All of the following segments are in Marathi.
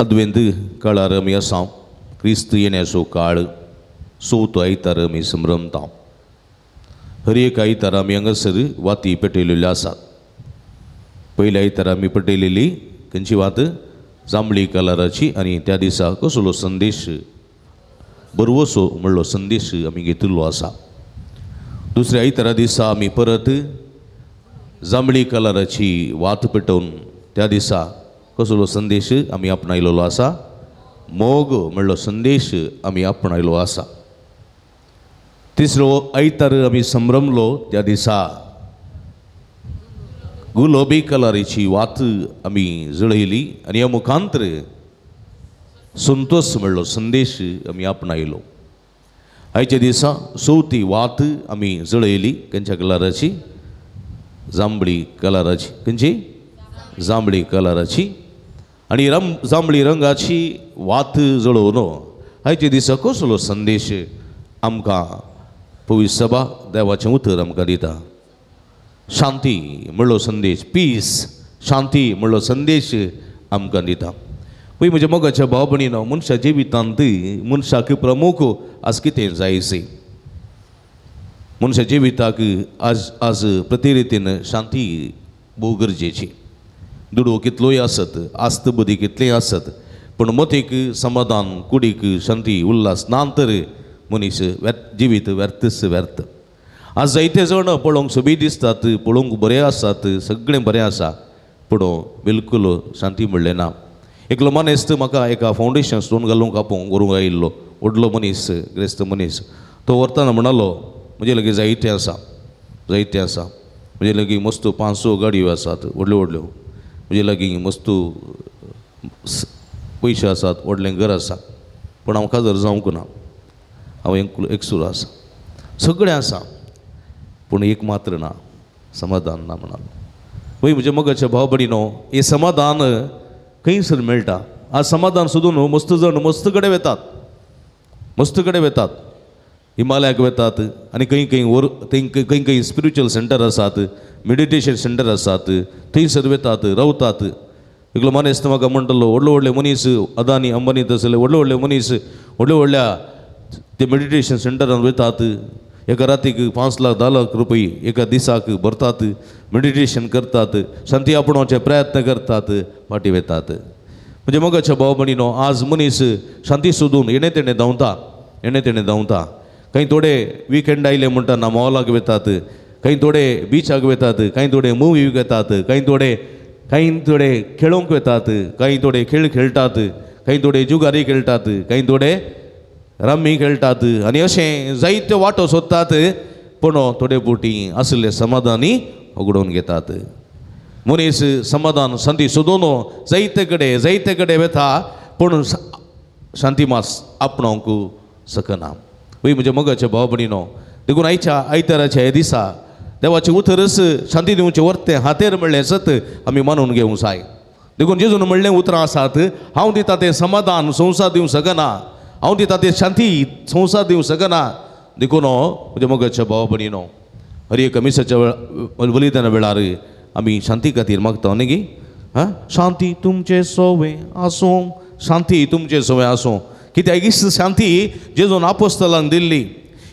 अद्वेंत काळार आमी आसा क्रिस्त येण्याचो काळ चवथो आयतार आमी संभ्रमता हर एक आयतार आमी हांगासर वाती पेटयलेल्यो आसात पयल्या आयतार आमी पेटयलेली खंयची वात जांबळी कलराची आनी त्या दिसा कसलो संदेश बरवसो म्हणलो संदेश आमी घेतिल्लो आसा दुसऱ्या आयतारा दिसा आमी परत जांबळी कलराची वात पेटोवन त्या दिसा कसलो संदेश आमी आपणायलेलो आसा मोग म्हणलो संदेश आमी आपणायलो आसा तिसरो आयतार आमी संभ्रमलो त्या दिसा गुलाबी कलराची वात आमी जळयली आनी ह्या मुखांतर संतोष म्हणलो संदेश आमी आपणायलो आयच्या दिसा चवथी वात आमी जळयली खंयच्या कलराची जांबळी कलराची खंयची जांबळी कलराची आनी जांबळी रंगाची वात जळोवन आयच्या दिसा कसलो संदेश आमकां पवित्र सभा देवाचें उतर आमकां दिता शांती म्हणलो संदेश पीस शांती म्हणलो संदेश आमकां दिता पळय म्हज्या मोगाच्या भाव भयणीनो मनशा जिवितांत मनशाक प्रमुख आज कितें जायचें मनशा जिविताक आज प्रति रितीन शांती भोव गरजेची दुडो कितलोय आसत आस्त बदी कितलेंय आसत पूण मतीक समाधान कुडीक शांती उल्हास ना तर मनीस जिवीत व्यर्थच व्यर्थ आज जायते जण पळोवंक सोबी दिसतात पळोवंक बरें आसात सगळें बरें आसा पूण बिलकुल शांती म्हणलें ना एकलो मनीस म्हाका एका फावंडेशन स्टोन घालूंक आपोवंक व्हरूंक आयिल्लो व्हडलो मनीस ग्रेस्त मनीस तो व्हरतना म्हणलो म्हजे लागीं जायतें आसा म्हजे लागीं मस्त 500 गाडयो आसात व्हडल्यो व्हडल्यो म्हजे लागीं मस्त पयशे आसात व्हडलें घर आसा पूण हांव काजर जावंक ना हांव एकसूर आसा सगळें आसा पूण एक मात्र ना समाधान ना म्हणालो पळय म्हज्या मोगाच्या भाव भयणीनो हें समाधान खंयसर मेळटा आज समाधान सोदून मस्त जण मस्त कडेन वेतात हिमालयाक वेतात आनी खंय स्पिरिच्युअल सेंटर आसात मेडिटेशन सेंटर आसात थंयसर वेतात रावतात एकलो मनीस म्हाका म्हणटलो व्हडले मनीस अदानी अंबानी तसले व्हडले मनीस व्हडल्या ते मेडिटेशन सेंटरान वतात एका रातीक 5 लाख 10 लाख रुपये एका दिसाक भरतात मेडिटेशन करतात शांती आपणाचे प्रयत्न करतात फाटी वेतात म्हणजे मोगाच्या भाव भयणीनो आज मनीस शांती सोदून येणे तेणे धांवता काही थोडे विकेंड आयले म्हणटाना मॉलाक वेतात काही थोडे बिचाक वेतात काही थोडे मुवी घेतात काही थोडे खेळोंक वेतात काही थोडे खेळ खेळटात काही थोडे जुगारी खेळटात काही थोडे रम्मी खेळटात आनी अशें जायत्यो वाटो सोदतात पूण थोडे फावटी असले समाधानी उगडोवन घेतात मनीस समाधान शांती सोदून जायते कडेन वेता पूण शांती मास आपणावंक शकना वय म्हज्या मोगाच्या भाव भयणीनो देखून आयच्या आयताराच्या ह्या दिसा देवाचें उतरस शांती दिवचें वर्तें हातेर म्हणलें सत आमी मानून घेवंक जाय देखून जेजून म्हणलें उतरां आसात हांव दिता तें समाधान संवसार दिवंक शकना हांव दिता तें शांती संवसार दिवंक शकना देखून म्हज्या मोगाच्या भाव भयणीनो हर एक मिसाच्या बलिदाना वेळार आमी शांती खातीर मागता न्ही गे शांती तुमचे सोवे आसूं शांती तुमचे सोवे आसूं कित्याक इस्त शांती जेजून आपोस्तलांक दिल्ली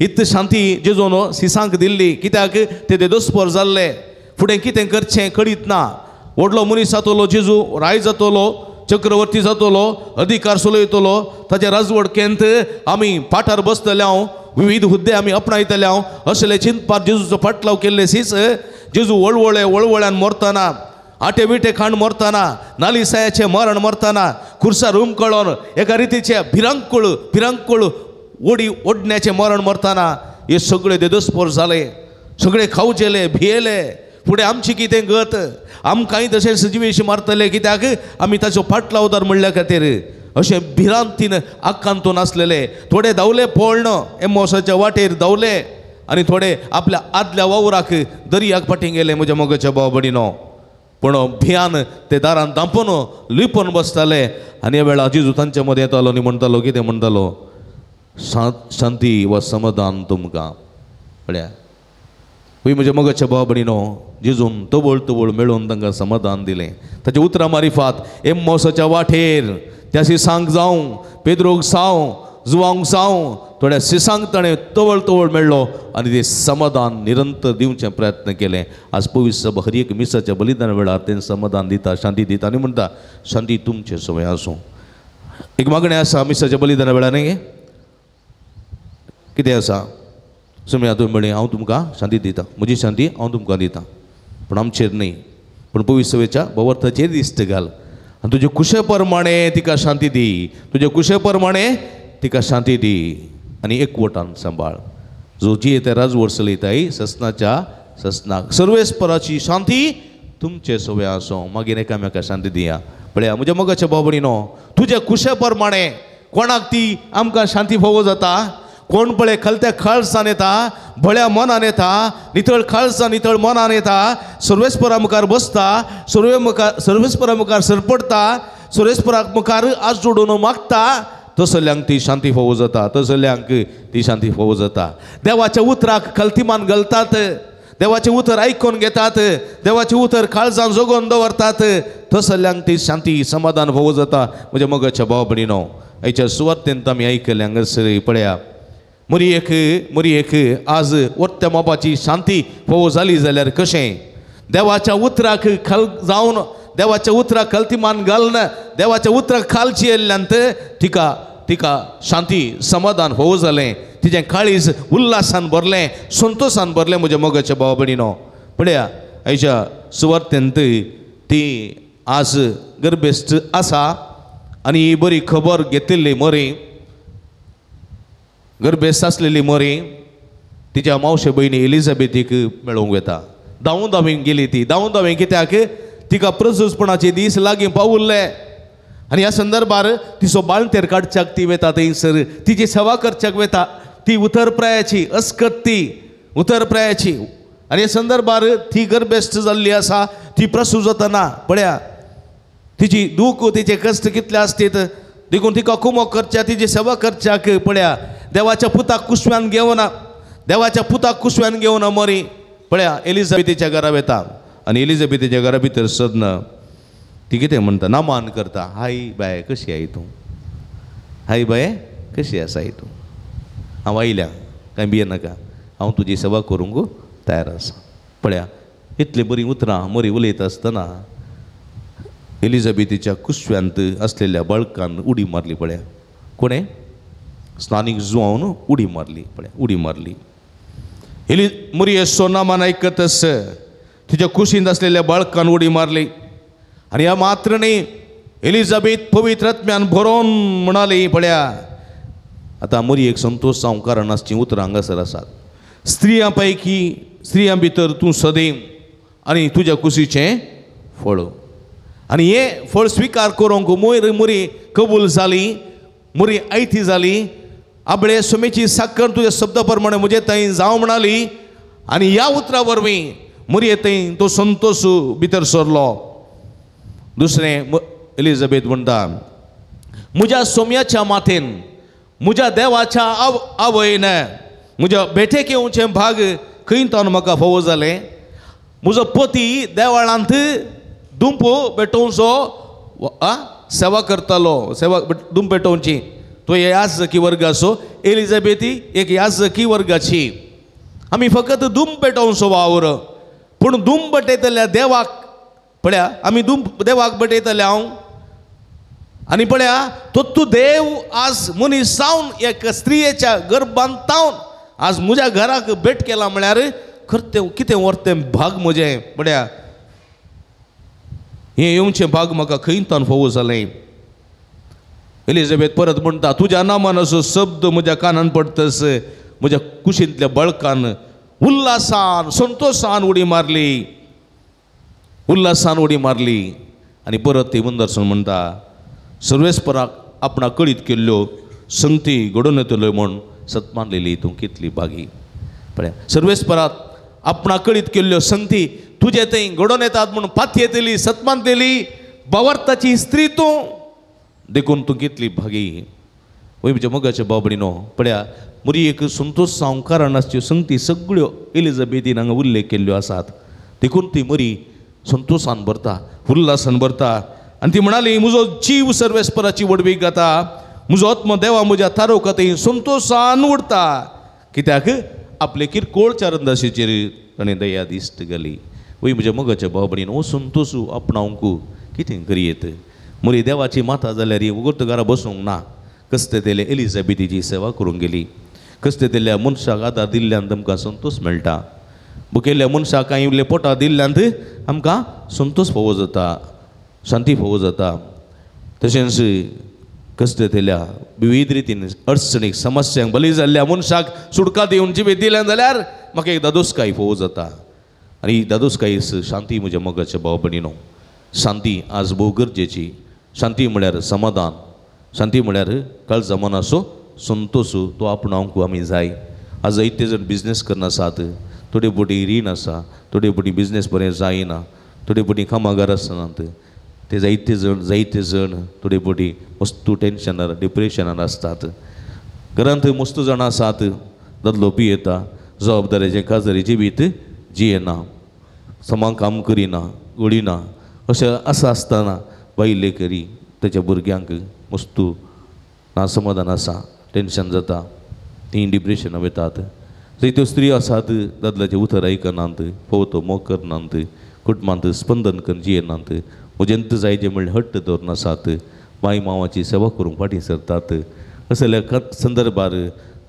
इत्त शांती जेजून सिसांक दिल्ली कित्याक ते दोस्पर जाल्ले फुडें कितें करचें कळीत ना व्हडलो मनीस जातलो जेजू राय जातलो चक्रवर्ती जातलो अधिकार चलयतलो ताच्या राजवडकेंत आमी पाठार बसतले हांव विविध हुद्दे आमी आपणायतले हांव असले चिंतपार जेजूचो फाटलाव केल्ले सीस जेजू वळवळ्यान मरतना आटे विटे खाण मरतना नालिसायाचें मरण मरतना खुर्सा रूम कळोन एका रितीचे भिरांकूळ ओडण्याचें मरण मरतना हे सगळे देदोस्पोर जाले सगळे खावचेले भियेले फुडें आमची कितें गत आमकांय तशें सजीवेश मारतले कित्याक आमी ताचो फाटलावदार म्हणल्या खातीर अशें भिरांतीन आख्खांतून आसलेले थोडे धांवले पळण एमोसाच्या वाटेर धांवले आनी थोडे आपल्या आदल्या वावराक दर्याक फाटीं गेले म्हज्या मोगाच्या भाव भयणीनो पूण भियान ते दारान धांपून लिपोवन बसताले आनी ह्या वेळार जेजू तांचे मदें येतालो आनी म्हणटालो कितें म्हणटालो शांती वा समाधान तुमकां पळया पळय म्हज्या मोगाच्या भाव भयणीनो जेजून तवळ मेळून तांकां समाधान दिलें ताच्या उतरां मारिफात एम्मोसाच्या वाटेर त्या सिसांक जावं पेद्रोक जावं जुवांक जावं थोड्या सिसांक ताणें तवळ तवळ मेळ्ळो आनी ते समाधान निरंतर दिवचे प्रयत्न केले. आज पवित्र सभा हर एक मिसाच्या बलिदान वेळार तें समाधान दिता शांती दिता आनी म्हणटा शांती तुमचे सवय आसूं. एक मागणें आसा मिसाच्या बलिदाना वेळार न्ही कितें आसा सुमी तुमी म्हणे हांव तुमकां शांती दिता म्हजी शांती हांव तुमकां दिता पूण आमचेर न्ही पूण पवित्र सभेच्या भवर्ताचेर दिश्ट घाल आनी तुजे कुशे प्रमाणे तिका शांती दी तुजे कुशे प्रमाणे तिका शांती दी आनी एकवटान सांबाळ. जो जी ते राजवट चलयताय ससनाच्या ससनाक सर्वेस्पराची शांती तुमचे सवय आसूं. मागीर एकामेका शांती दिया. पळया म्हज्या मोगाच्या भाव भयणीनो तुज्या कुशे प्रमाणे कोणाक ती आमकां शांती फोव जाता. कोण पळय खलत्या खाळसां येता भळ्या मनान येता नितळ खाळसां नितळ मनान येता सर्वेस्परा मुखार बसता सर्वेस्परा मुखार सरपडता सर्वेस्परा मुखार आज जोडून मागता तसल्यांक ती शांती फोव जाता. तसल्यांक ती शांती फोव जाता. देवाच्या उतराक खलतीमान घालतात देवाचे उतर आयकून घेतात देवाचे उतर काळजान जोगोन दवरतात तसल्यांक ती शांती समाधान फोव जाता. म्हज्या मोगाच्या भाव भयणीनो हेच्या सुवातेंत आमी आयकले हांगासर पळया मरी एक आज वर्त्या मोपाची शांती फोव जाली जाल्यार कशें देवाच्या उतराक खल जावन देवाच्या उतराक खलतीमान घालन देवाच्या उतराक खालची येयल्ल्यांत तिका तिका शांती समाधान फोव जालें तिजें काळीज उल्हासान भरलें संतोशान भरलें. म्हज्या मोगाच्या भाव भयणीनो पळया हेच्या सुवातेंत ती आज गर्भेस्त आसा आनी ही बरी खबर घेतिल्ली मरी गर्भेस्त आसलेली मरी तिच्या मावशे भयणी एलिझाबेथीक मेळोवंक वता. धांवून धांवें गेली ती धांवून धांवें कित्याक तिका प्रसूजपणाचे दीस लागीं पावुल्ले आनी ह्या संदर्भार तिचो बाळंतेर काडच्याक ती वता थंयसर तिची सेवा करच्याक वता. ती उतरप्रायाची अस्कत ती उतरप्रायाची आनी ह्या संदर्भार ती गर्भेस्त जाल्ली आसा. ती प्रसूज जातना पळया तिची दूख तिचे कश्ट कितले आसतात देखून तिका कुमोक करच्या तिची सेवा करच्याक पळया देवाच्या पुताक कुशव्यान घेवन देवाच्या पुताक कुशव्यान घेवन मरी पळया एलिझाबेथीच्या घरा वता आनी एलिझाबेथीच्या घरा भितर सदन ती कितें म्हणटा नामान करता हाय बाय कशी आय तूं हाय बाय कशी आसा तूं हांव आयल्या कांय भिये नाका हांव तुजी सेवा करूंक तयार आसा. पळया इतली बरी उतरां मरी उलयता आसतना एलिझाबेथीच्या कुशव्यांत असलेल्या बाळकान उडी मारली. पळया कोणें स्नानीक जुवावन उडी मारली. पळया उडी मारली. मरी सोनामान आयकतस तिच्या कुशींत असलेल्या बाळकान उडी मारली आनी ह्या मात्र न्ही एलिझाबेथ पवित्र आत्म्यान भरोवन म्हणाली पळया आतां मरी एक संतोश जावं कारण आसची उतरां हांगासर आसात. स्त्रियां पैकी स्त्रियां भितर तूं सदैव आनी तुज्या कुशीचें फळ आनी हे फळ स्विकार करूंक मरी कबूल जाली मरी आयती जाली. आबळे सुमेची साकर तुज्या शब्दा प्रमाणे म्हजे थंय जावं म्हणाली आनी ह्या उतरा वरवीं मरी थंय तो संतोश भितर सरलो. दुसरें एलिझाबेथ म्हणटा म्हज्या सोम्याच्या माथेन म्हज्या देवाच्या आवयन म्हज्या बेठेक येवचें भाग खंय तावन म्हाका फोव जालें. म्हजो पती देवाळांत दुंप पेटोवचो सेवा करतालो सेवा दुंप पेटोवची तो याजकी वर्गाचो एलिझाबेथी एक याजकी वर्गाची आमी फकत दुंप पेटोवचो वावर पूण दुंप पेटयतल्या देवाक पळया आमी दुंप देवाक पेटयतले हांव आनी पळया तो तूं देव आज मनीस जावन एक स्त्रियेच्या गर्भांत तावन आज म्हज्या घराक भेट केला म्हळ्यार खरें कितें व्हरतें भाग म्हजें. पळया हे येवचें भाग म्हाका खंय तावन फोव जालें. एलिझाबेथ परत म्हणटा तुज्या नामान असो शब्द म्हज्या कानान पडटस म्हज्या कुशींतल्या बाळकान उल्हासान संतोशान उडी मारली उल्हासान उडी मारली. आनी परत ती मुंदरसून म्हणटा सर्वेस्पराक आपणा कळीत केल्ल्यो संगती घडोवन येतल्यो म्हूण सतमानलेली तूं कितली भागी. पळया सर्वेस्पराक आपणा कळीत केल्ल्यो संगती तुजे थंय घडोवन येतात म्हूण पाती येतली सतमानतेली बावर्ताची स्त्री तूं देखून तूं कितली भागी. वय म्हज्या मोगाच्या भाव भयणीनो पळया मरी एक संतोश जावं कारण आसच्यो संगती सगळ्यो एलिझाबेथीन हांगा उल्लेख केल्ल्यो आसात. देखून ती मरी संतोशान भरता उल्हासान भरता आनी ती म्हणाली म्हजो जीव सर्वेस्पराची वडवीक घाता, म्हजो आत्म देवा म्हज्या थारो कथेन संतोशान उरता, कित्याक आपले किरकोळ चारंदाशेचेर ताणें दया दिश्ट केली. वय म्हज्या मोगाच्या भाव भयणीन, हो संतोशू आपणावंक कितें करियेत. मुरी देवाची माता जाल्यार ही वगत घरा बसूंक ना. कसते तेले एलिझाबेथीची सेवा करूंक गेली. कसते तेल्या मनशाक आदार दिल्ल्यान आमकां संतोश मेळटा. भुकेल्या मनशाक कांय इल्ले पोटा दिल्ल्यान आमकां संतोश फोव जाता, शांती फोव जाता. तशेंच कसते तेल्या विविध रितीन अडचणीक समस्यांक बली जाल्ल्या मनशाक सुटका दिवन जिवीत दिलें जाल्यार म्हाका एक दादोसकाय फोव जाता. आनी ही दादोसकायेस शांती म्हज्या मोगाच्या भाव भयणीनो. शांती आज भोव गरजेची. शांती म्हळ्यार समाधान. शांती म्हळ्यार काळ जमानाचो संतोश तो आपणावंक आमी जाय. आज जायते जण बिजनेस करना आसात, थोडे फावटी रीण आसा, थोडे फावटी बिजनेस बरें जायना, थोडे फावटी कामागार आसनात. ते जायते जण थोडे फावटी मस्तू टेन्शनार डिप्रेशनार आसतात. घरांत मस्त जाणां आसात, दादलो पियेता, जबाबदारेचें काजारी जिवीत जियेना, समान काम करिना, घडीना. अशें आसतना बायल लेकरी तेच्या भुरग्यांक मस्तू नासमाधान आसा, टेन्शन जाता, तीं डिप्रेशनां वतात. जायत्यो स्त्री आसात दादल्याचें उतर आयकनात, फोवतो मोग करनात, कुटुंबांत स्पंदन करून जियेनात. उजेंत जाय जें म्हणल्यार हट्ट दवरन आसात, माय मांवाची सेवा करूंक फाटीं सरतात. असल्या संदर्भार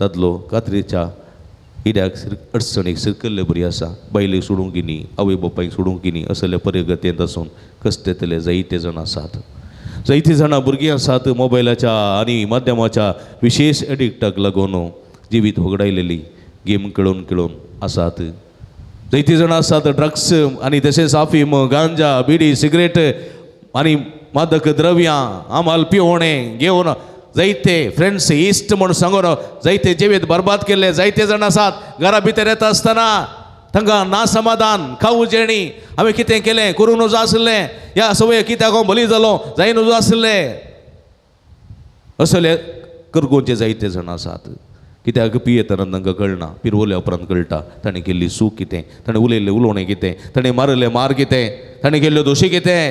दादलो कात्रेच्या हिड्याक अडचणीक सिरकल्ले बरी आसा. बायलेक सोडूंक गिनी, आवय बापायक सोडूंक गिनी, असल्या परिगतेंत आसून कसते जायते जाण आसात. जायतीं जाणां भुरगीं आसात मोबायलाच्या आनी माध्यमाच्या विशेष एडिक्टाक लागून जिवीत वगडायलेली गेम खेळून आसात. जायतीं जाणां आसात ड्रग्स आनी तशेंच अफीम, गांजा, बिडी, सिगरेट आनी मादक द्रव्यां आमाल पिवणें घेवन जायते फ्रेंड्स इश्ट म्हूण सांगून जायते जिवीत बरबाद केले. जायते जाण आसात घरा भितर येता आसतना तांकां नासमाधान, खाऊ जेणी, हांवें कितें केलें, करूं नजो आसलें, ह्या सवय कित्याक हांव बली जालो, जाय नजो आसलें, असले करगोचे जायते जाण आसात. कित्याक पियेतना तांकां कळना, पिरवल्या उपरांत कळटा ताणें केल्ली सूख कितें, ताणें उलयल्लें उलोवणें कितें, ताणें मारले मार कितें, ताणें केल्ल्यो दोशी कितें.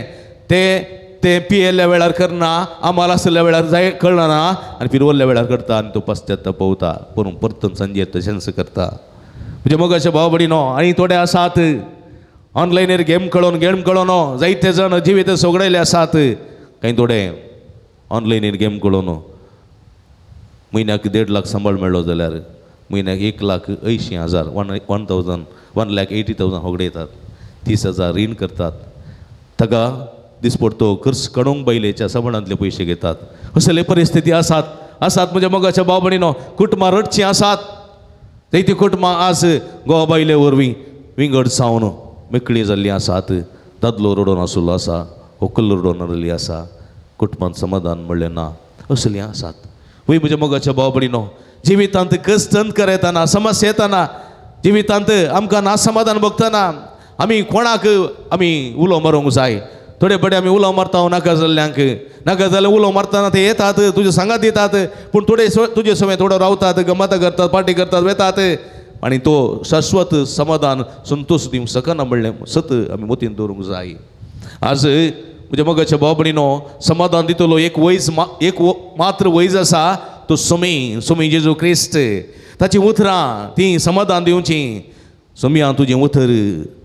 ते पियेल्ल्या वेळार करना, आमाल आसल्या वेळार जाय कळना आनी पिरवल्ल्या वेळार करता आनी तो पश्चात्तापवता, पूण परतून संजय तशेंच करता. म्हणजे मोगाच्या भाव भयणीनो, आनी थोडे आसात ऑनलायनीर गेम खेळोन जायते जण जिवीत सोगडयले आसात. कांय थोडे ऑनलायनीर गेम खेळोन म्हयन्याक 1.5 लाख सांबाळ मेळ्ळो जाल्यार म्हयन्याक 1,80,000 1,80,000 होगडयतात, 30,000 रीण करतात. ताका दिसपडतो खर्च काडूंक बायलेच्या सांबाळांतले पयशे घेतात. असले परिस्थिती आसात म्हणजे मोगाच्या भाव भयणीनो, कुटुंबां रडचीं आसात. जायतीं कुटुंबां आज घोवा बायले वरवीं विंगड सावन मेकळीं जाल्लीं आसात. दादलो रडोन आसलो आसा, व्हंकल रडोन आसली आसा, कुटुंबांत समाधान म्हणलें ना, असलीं आसात. वय म्हज्या मोगाच्या भाव भयणीनो, जिवितांत कश्ट येताना, समस्या येताना, जिवितांत आमकां नासमाधान भोगतना आमी कोणाक आमी उलो मारूंक जाय. थोडे बडे आमी उलो मारता नाका जाल्ल्यांक, नाका जाल्यार उलो मारतना ते येतात, तुजे सांगात येतात, पूण थोडे तुजे सवय थोडो रावतात, गमात करतात, पार्टी करतात, वेतात आनी तो शाश्वत समाधान संतोश दिवंक शकना म्हणलें सत आमी मतीन दवरूंक जाय. आज म्हज्या मोगाच्या भाव भयणीनो, समाधान दितलो एक मात्र वैज आसा, तो सोमी जेजू क्रिस्त. ताची उतरां ती समाधान दिवची. सोम्या तुजें उतर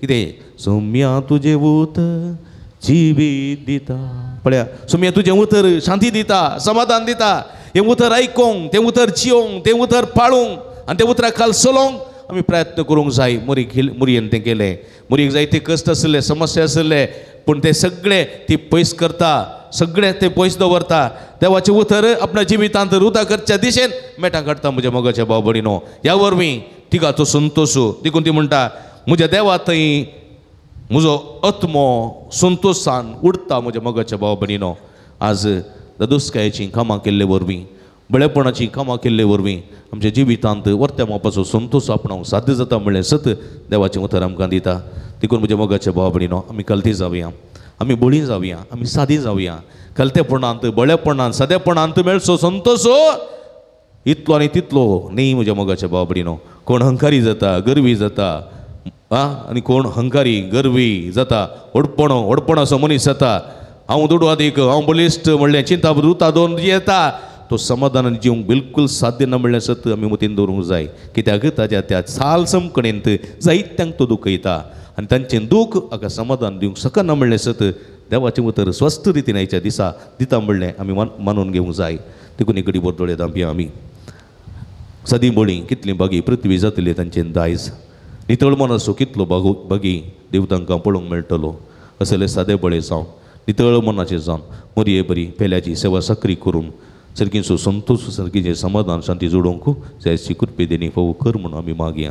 कितें, सोम्या तुजें उतर जिवीत दिता. पळया, सोम्या तुजें उतर शांती दिता, समाधान दिता. हें उतर आयकोंक, तें उतर जियोंक, तें उतर पाळूंक आनी तें उतरा खाल चलोवंक आमी प्रयत्न करूंक जाय. मुरयेन तें केलें. मुरयेक जायते कश्ट आसले, समस्या आसले, पूण ते सगळे ती पयस करता, सगळे ते पयस दवरता. देवाचें उतर आपल्या जिवितांत रुदा करच्या दिशेन मेटां काडटा. म्हज्या मोगाच्या भाव भयणीनो, ह्या वरवीं तिगाचो संतोश देखून ती म्हणटा, म्हज्या देवा थंय म्हजो आत्मो संतोशान उरता. म्हज्या मोगाच्या भाव भयणीनो, आज दादोसकायेचीं कामां केल्ले वरवीं, बळेपणाचीं कामां केल्ले वरवीं आमच्या जिवितांत वर्त्या मापाचो संतोश आपणावंक साध्य जाता म्हणलें सत देवाचें उतर आमकां दिता. देखून म्हज्या मोगाच्या भाव भयणीनो, आमी कलती जावया, आमी बळी जावया, आमी सादी जावया. कलतेपणांत, बळेपणांत, सादेपणांत मेळचो संतोश इतलो आनी तितलो न्ही. म्हज्या मोगाच्या भाव भयणीनो, कोण हंकारी जाता, गर्वी जाता, आनी कोण हंकारी गर्वी जाता, ओडपणो असो मनीस जाता, हांव दोडू आदीक हांव बलिश्ट म्हणलें चिंता दुता दोन येता तो समाधानान जिवंक बिलकुल साध्य ना म्हणलें सत आमी मतीन दवरूंक जाय कित्याक ताच्या त्या सालसम कडेन जायत्यांक तो दुखयता आनी तांचें दूख हाका समाधान दिवंक शकना म्हणलें सत देवाचें उतर स्वस्थ रितीन आयच्या दिसा दिता म्हणलें आमी मानून घेवंक जाय देखून एक घडी बर दोळे धांपया आमी सदी बळी कितली बागी पृथ्वी जातली तांचें दायज नितळ मन असो कितलो बागी देव तांकां पळोवंक मेळटलो असले सादे बळे जावन नितळ मनाचें जावन मरये बरी पेल्याची सेवा सक्री करून सारकीचो संतोश सारकीचें समाधान शांती जोडोवंक जायची कृपे देणी फोव कर म्हणून आमी मागया.